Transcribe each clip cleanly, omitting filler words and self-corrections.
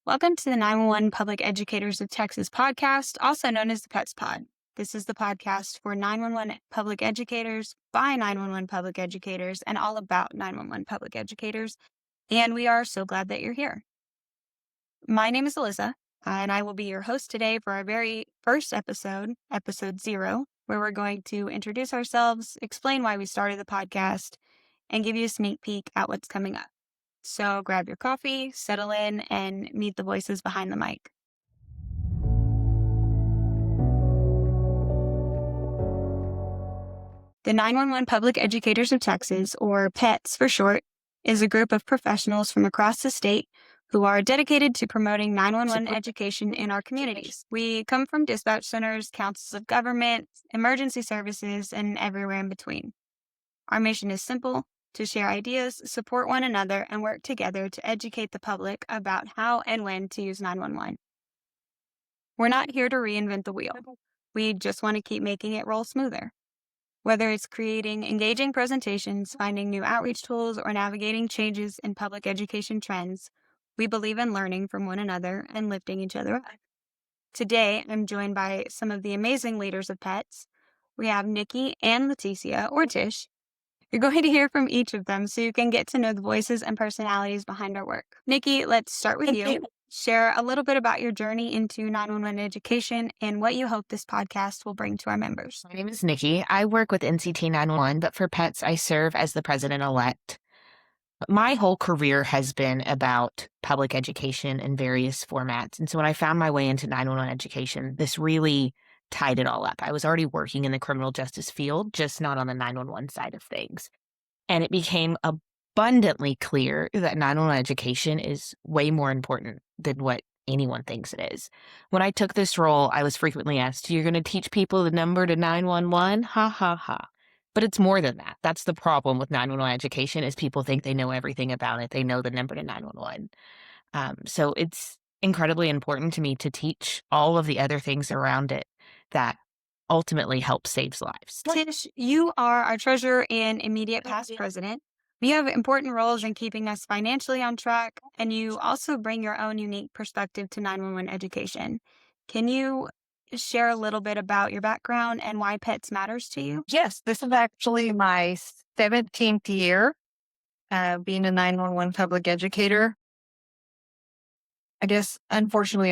Welcome to the 911 Public Educators of Texas podcast, also known as the PETS Pod. This is the podcast for 911 public educators by 911 public educators and all about 911 public educators. And we are so glad that you're here. My name is Alyssa, and I will be your host today for our very first episode, episode 0, where we're going to introduce ourselves, explain why we started the podcast, and give you a sneak peek at what's coming up. So grab your coffee, settle in, and meet the voices behind the mic. The 911 Public Educators of Texas, or PETS for short, is a group of professionals from across the state who are dedicated to promoting 911 education in our communities. We come from dispatch centers, councils of government, emergency services, and everywhere in between. Our mission is simple: to share ideas, support one another, and work together to educate the public about how and when to use 911. We're not here to reinvent the wheel. We just want to keep making it roll smoother. Whether it's creating engaging presentations, finding new outreach tools, or navigating changes in public education trends, we believe in learning from one another and lifting each other up. Today, I'm joined by some of the amazing leaders of PETS. We have Nikki and Leticia, or Tish. You're going to hear from each of them so you can get to know the voices and personalities behind our work. Nikki, let's start with you. Share a little bit about your journey into 911 education and what you hope this podcast will bring to our members. My name is Nikki. I work with NCT 911, but for PETS, I serve as the president-elect. My whole career has been about public education in various formats. And so when I found my way into 911 education, this really tied it all up. I was already working in the criminal justice field, just not on the 911 side of things. And it became abundantly clear that 911 education is way more important than what anyone thinks it is. When I took this role, I was frequently asked, "You're going to teach people the number to 911? Ha ha ha." But it's more than that. That's the problem with 911 education is people think they know everything about it. They know the number to 911. So it's incredibly important to me to teach all of the other things around it that ultimately help save lives. Tish, you are our treasurer and immediate past president. You have important roles in keeping us financially on track, and you also bring your own unique perspective to 911 education. Can you share a little bit about your background and why PETS matters to you? Yes, this is actually my 17th year being a 911 public educator. I guess, unfortunately,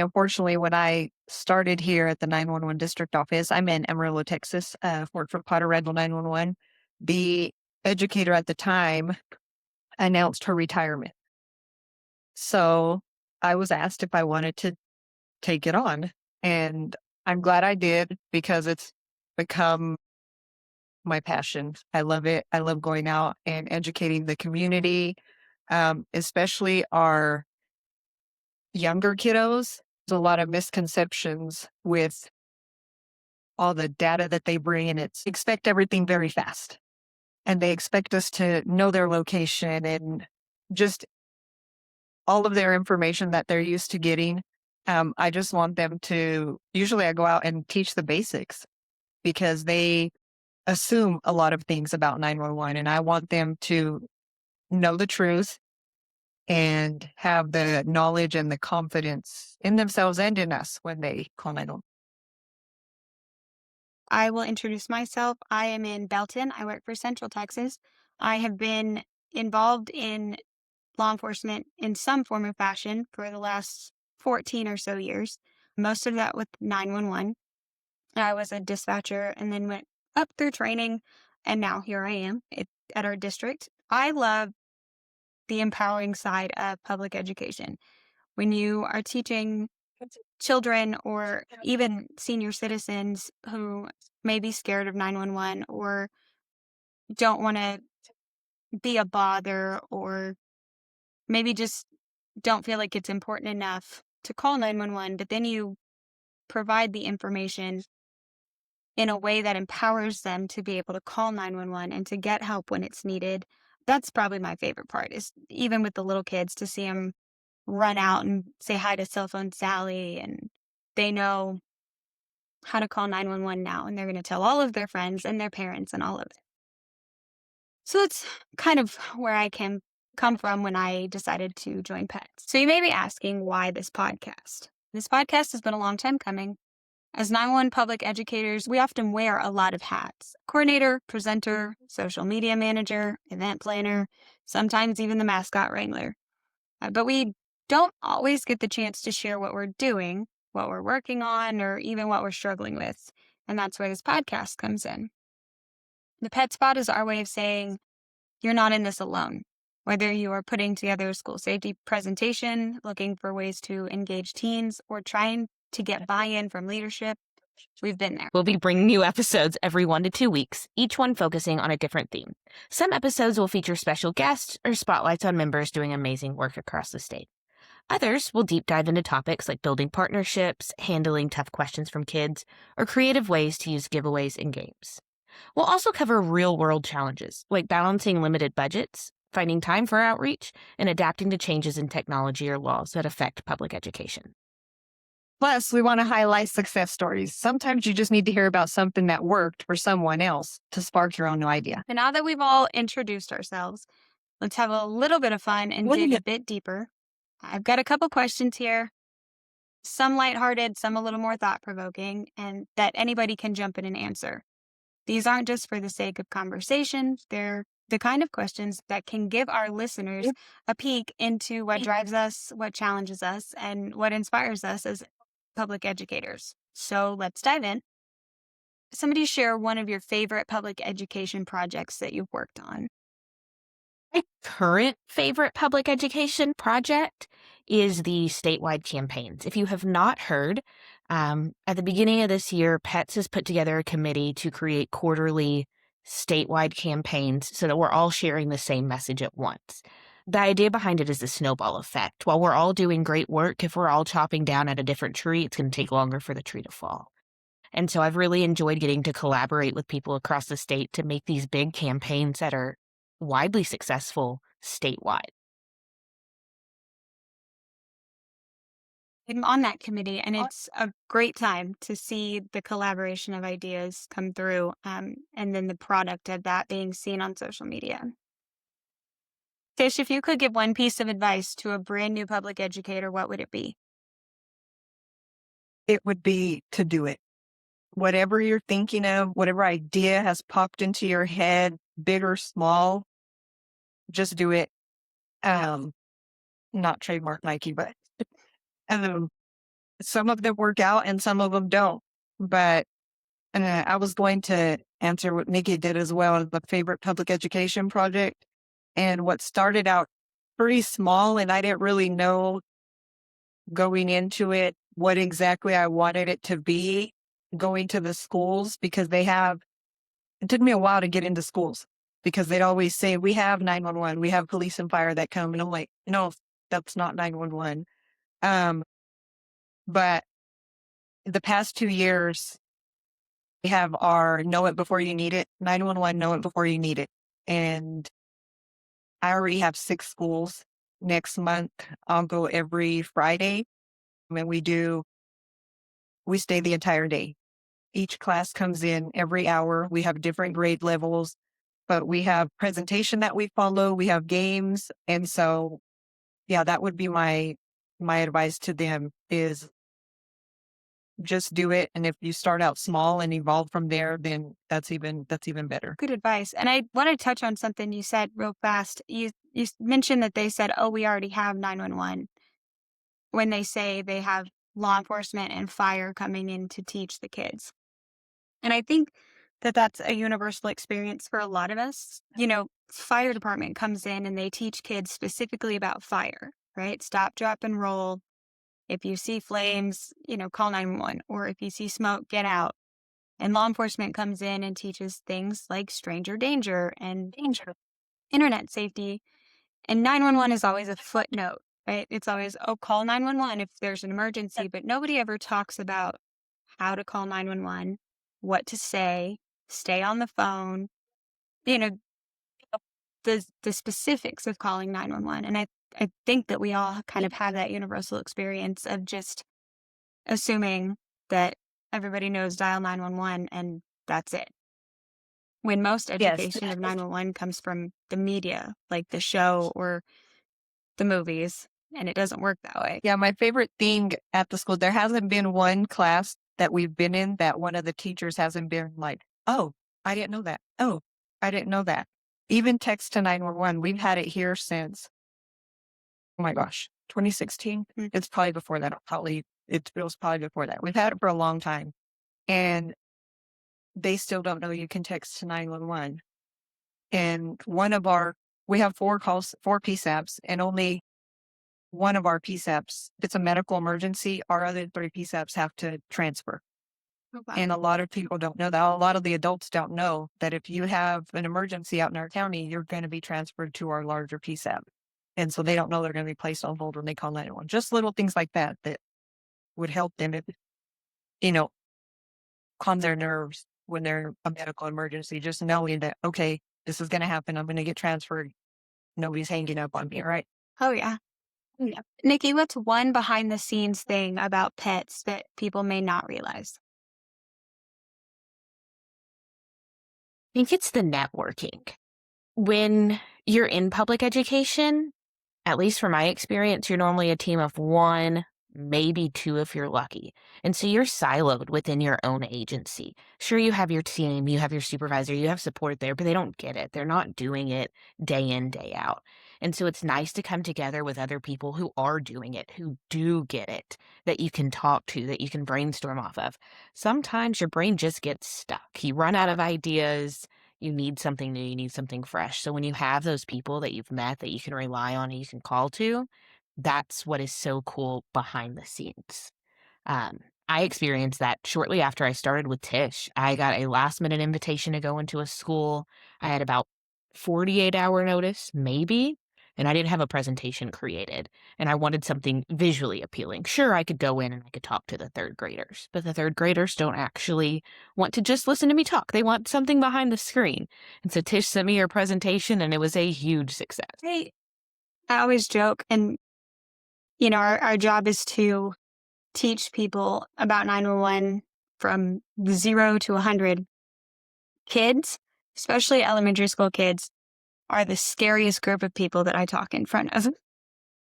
when I started here at the 911 district office, I'm in Amarillo, Texas, worked for Potter Randall 911. The educator at the time announced her retirement. So I was asked if I wanted to take it on. And I'm glad I did because it's become my passion. I love it. I love going out and educating the community, especially our younger kiddos. There's a lot of misconceptions with all the data that they bring, and it's expect everything very fast. And they expect us to know their location and just all of their information that they're used to getting. I just want them to, usually I go out and teach the basics because they assume a lot of things about 911, and I want them to know the truth and have the knowledge and the confidence in themselves and in us when they call 911. I will introduce myself. I am in Belton. I work for Central Texas. I have been involved in law enforcement in some form or fashion for the last 14 or so years, most of that with 911. I was a dispatcher and then went up through training, and now here I am at our district. I love the empowering side of public education. When you are teaching children or even senior citizens who may be scared of 911 or don't want to be a bother or maybe just don't feel like it's important enough to call 911, but then you provide the information in a way that empowers them to be able to call 911 and to get help when it's needed. That's probably my favorite part, is even with the little kids, to see them run out and say hi to Cell Phone Sally, and they know how to call 911 now, and they're going to tell all of their friends and their parents and all of it. So that's kind of where I came come from when I decided to join Pets. So you may be asking, why this podcast? This podcast has been a long time coming. As 911 public educators, we often wear a lot of hats: coordinator, presenter, social media manager, event planner, sometimes even the mascot wrangler. But we don't always get the chance to share what we're doing, what we're working on, or even what we're struggling with. And that's where this podcast comes in. The Pet Spot is our way of saying, you're not in this alone. Whether you are putting together a school safety presentation, looking for ways to engage teens, or trying to get buy-in from leadership, we've been there. We'll be bringing new episodes every 1 to 2 weeks, each one focusing on a different theme. Some episodes will feature special guests or spotlights on members doing amazing work across the state. Others will deep dive into topics like building partnerships, handling tough questions from kids, or creative ways to use giveaways and games. We'll also cover real-world challenges, like balancing limited budgets, finding time for outreach, and adapting to changes in technology or laws that affect public education. Plus, we want to highlight success stories. Sometimes you just need to hear about something that worked for someone else to spark your own idea. And now that we've all introduced ourselves, let's have a little bit of fun and dig a bit deeper. I've got a couple questions here, some lighthearted, some a little more thought-provoking, and that anybody can jump in and answer. These aren't just for the sake of conversation. They're the kind of questions that can give our listeners a peek into what drives us, what challenges us, and what inspires us as public educators. So let's dive in. Somebody share one of your favorite public education projects that you've worked on. My current favorite public education project is the statewide campaigns. If you have not heard, at the beginning of this year, Pets has put together a committee to create quarterly statewide campaigns so that we're all sharing the same message at once. The idea behind it is the snowball effect. While we're all doing great work, if we're all chopping down at a different tree, it's going to take longer for the tree to fall. And so I've really enjoyed getting to collaborate with people across the state to make these big campaigns that are widely successful statewide. I'm on that committee, and it's a great time to see the collaboration of ideas come through, and then the product of that being seen on social media. Tish, if you could give one piece of advice to a brand new public educator, what would it be? It would be to do it. Whatever you're thinking of, whatever idea has popped into your head, big or small, just do it. Not trademark Nike, but some of them work out and some of them don't. But I was going to answer what Nikki did as well, the favorite public education project. And what started out pretty small, and I didn't really know going into it what exactly I wanted it to be, going to the schools, because it took me a while to get into schools because they'd always say, we have 911, we have police and fire that come. And I'm like, no, that's not 911. But the past 2 years, we have our Know It Before You Need It, 911 Know It Before You Need It. And I already have 6 schools. Next month, I'll go every Friday. And we stay the entire day. Each class comes in every hour. We have different grade levels, but we have presentation that we follow. We have games. And so, yeah, that would be my advice to them is just do it. And if you start out small and evolve from there, then that's even better. Good advice. And I want to touch on something you said real fast. You mentioned that they said, oh, we already have 911, when they say they have law enforcement and fire coming in to teach the kids. And I think that that's a universal experience for a lot of us. Fire department comes in and they teach kids specifically about fire, right? Stop, drop, and roll. If you see flames, call 911. Or if you see smoke, get out. And law enforcement comes in and teaches things like stranger danger and internet safety. And 911 is always a footnote, right? It's always, call 911 if there's an emergency. But nobody ever talks about how to call 911, what to say, stay on the phone, the specifics of calling 911. And I think that we all kind of have that universal experience of just assuming that everybody knows dial 911 and that's it. when most Yes. education of 911 comes from the media, like the show or the movies, and it doesn't work that way. Yeah, my favorite thing at the school, there hasn't been one class that we've been in that one of the teachers hasn't been like, oh, I didn't know that. Oh, I didn't know that. Even text to 911, we've had it here since, oh my gosh, 2016. Mm. It's probably before that. It was probably before that. We've had it for a long time. And they still don't know you can text to 911. And we have 4 PSAPs, and only one of our PSAPs, if it's a medical emergency, our other 3 PSAPs have to transfer. Okay. And a lot of people don't know that. A lot of the adults don't know that if you have an emergency out in our county, you're going to be transferred to our larger PSAP. And so they don't know they're going to be placed on hold when they call 911. Just little things like that would help them, calm their nerves when they're a medical emergency, just knowing that, okay, this is going to happen. I'm going to get transferred. Nobody's hanging up on me, right? Oh, yeah. Yeah. Nikki, what's one behind the scenes thing about pets that people may not realize? I think it's the networking. When you're in public education, at least from my experience, you're normally a team of 1, maybe 2 if you're lucky. And so you're siloed within your own agency. Sure, you have your team, you have your supervisor, you have support there, but they don't get it. They're not doing it day in, day out. And so it's nice to come together with other people who are doing it, who do get it, that you can talk to, that you can brainstorm off of. Sometimes your brain just gets stuck. You run out of ideas. You need something new, you need something fresh. So when you have those people that you've met that you can rely on and you can call to, that's what is so cool behind the scenes. I experienced that shortly after I started with Tish. I got a last minute invitation to go into a school. I had about 48-hour notice, maybe, and I didn't have a presentation created. And I wanted something visually appealing. Sure, I could go in and I could talk to the 3rd graders, but the 3rd graders don't actually want to just listen to me talk. They want something behind the screen. And so Tish sent me her presentation, and it was a huge success. Hey, I always joke, and our job is to teach people about 911 from 0 to 100. Kids, especially elementary school kids, are the scariest group of people that I talk in front of.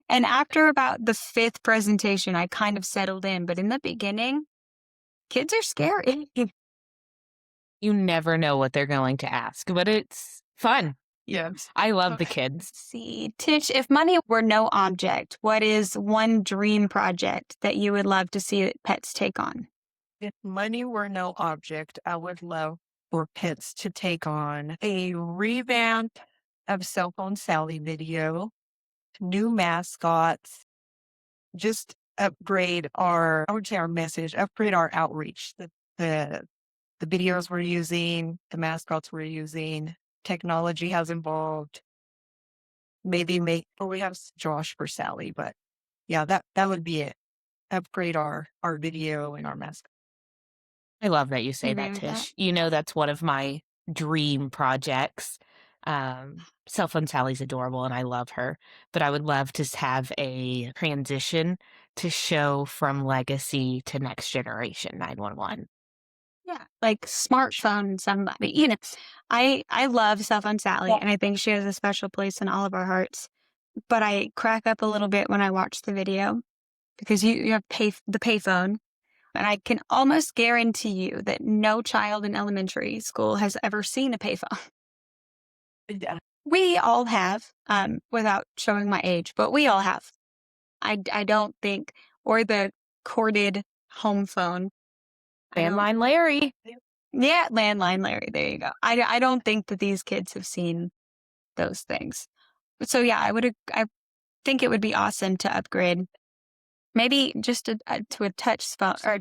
And after about the 5th presentation, I kind of settled in. But in the beginning, kids are scary. You never know what they're going to ask, but it's fun. Yes. I love the kids. Let's see, Tish, if money were no object, what is one dream project that you would love to see pets take on? If money were no object, I would love for pets to take on a revamp of Cell Phone Sally video, new mascots, just upgrade our message, upgrade our outreach, the videos we're using, the mascots we're using, technology has evolved. Maybe we have Josh for Sally, but yeah, that would be it. Upgrade our video and our mascot. I love that you say Agree that, with that. Tish. You know that's one of my dream projects. Cell Phone Sally's adorable, and I love her. But I would love to have a transition to show from legacy to next generation 911. Yeah, like smartphone somebody. I love Cell Phone Sally, and I think she has a special place in all of our hearts. But I crack up a little bit when I watch the video because you have the payphone, and I can almost guarantee you that no child in elementary school has ever seen a payphone. Yeah. We all have, without showing my age, but we all have. I don't think, or the corded home phone. Landline Larry. Yeah, Landline Larry. There you go. I don't think that these kids have seen those things. So yeah, I think it would be awesome to upgrade, maybe just to a touch phone or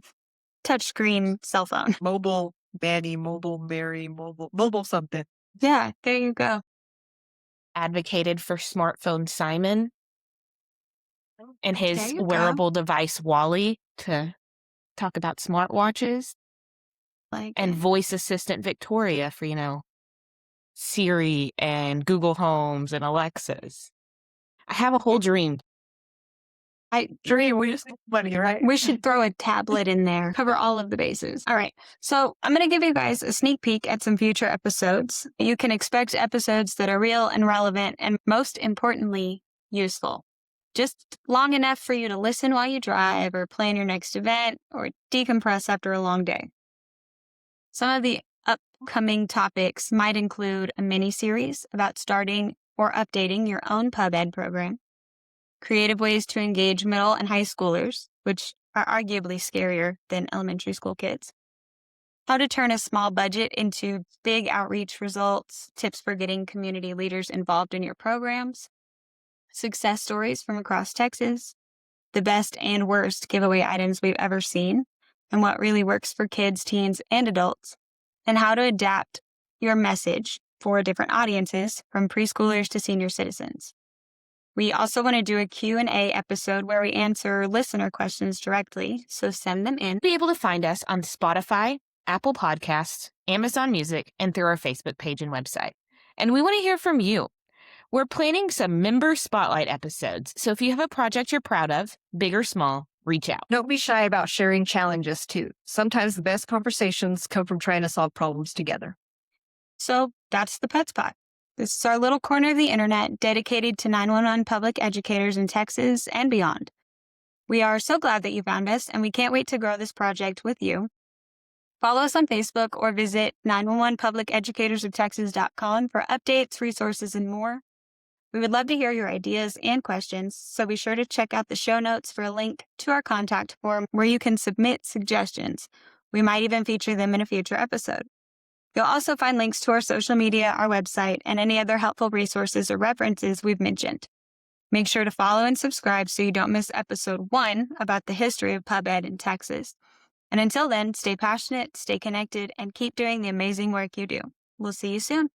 touch screen cell phone. Mobile Banny, mobile Mary, mobile something. Yeah, there you go. Advocated for smartphone Simon and There his you go. wearable device Wally to talk about smartwatches, Like and it. voice assistant Victoria for, Siri and Google Homes and Alexas. I have a whole dream. Dream, we just money, right? We should throw a tablet in there, cover all of the bases. All right. So I'm going to give you guys a sneak peek at some future episodes. You can expect episodes that are real and relevant and, most importantly, useful. Just long enough for you to listen while you drive or plan your next event or decompress after a long day. Some of the upcoming topics might include a mini-series about starting or updating your own pub ed program, creative ways to engage middle and high schoolers, which are arguably scarier than elementary school kids, how to turn a small budget into big outreach results, tips for getting community leaders involved in your programs, success stories from across Texas, the best and worst giveaway items we've ever seen, and what really works for kids, teens, and adults, and how to adapt your message for different audiences from preschoolers to senior citizens. We also want to do a Q&A episode where we answer listener questions directly, so send them in. Be able to find us on Spotify, Apple Podcasts, Amazon Music, and through our Facebook page and website. And we want to hear from you. We're planning some member spotlight episodes, so if you have a project you're proud of, big or small, reach out. Don't be shy about sharing challenges too. Sometimes the best conversations come from trying to solve problems together. So that's the Pet Spot. This is our little corner of the internet dedicated to 911 public educators in Texas and beyond. We are so glad that you found us, and we can't wait to grow this project with you. Follow us on Facebook or visit 911publiceducatorsofTexas.com for updates, resources, and more. We would love to hear your ideas and questions, so be sure to check out the show notes for a link to our contact form where you can submit suggestions. We might even feature them in a future episode. You'll also find links to our social media, our website, and any other helpful resources or references we've mentioned. Make sure to follow and subscribe so you don't miss episode 1 about the history of pub ed in Texas. And until then, stay passionate, stay connected, and keep doing the amazing work you do. We'll see you soon.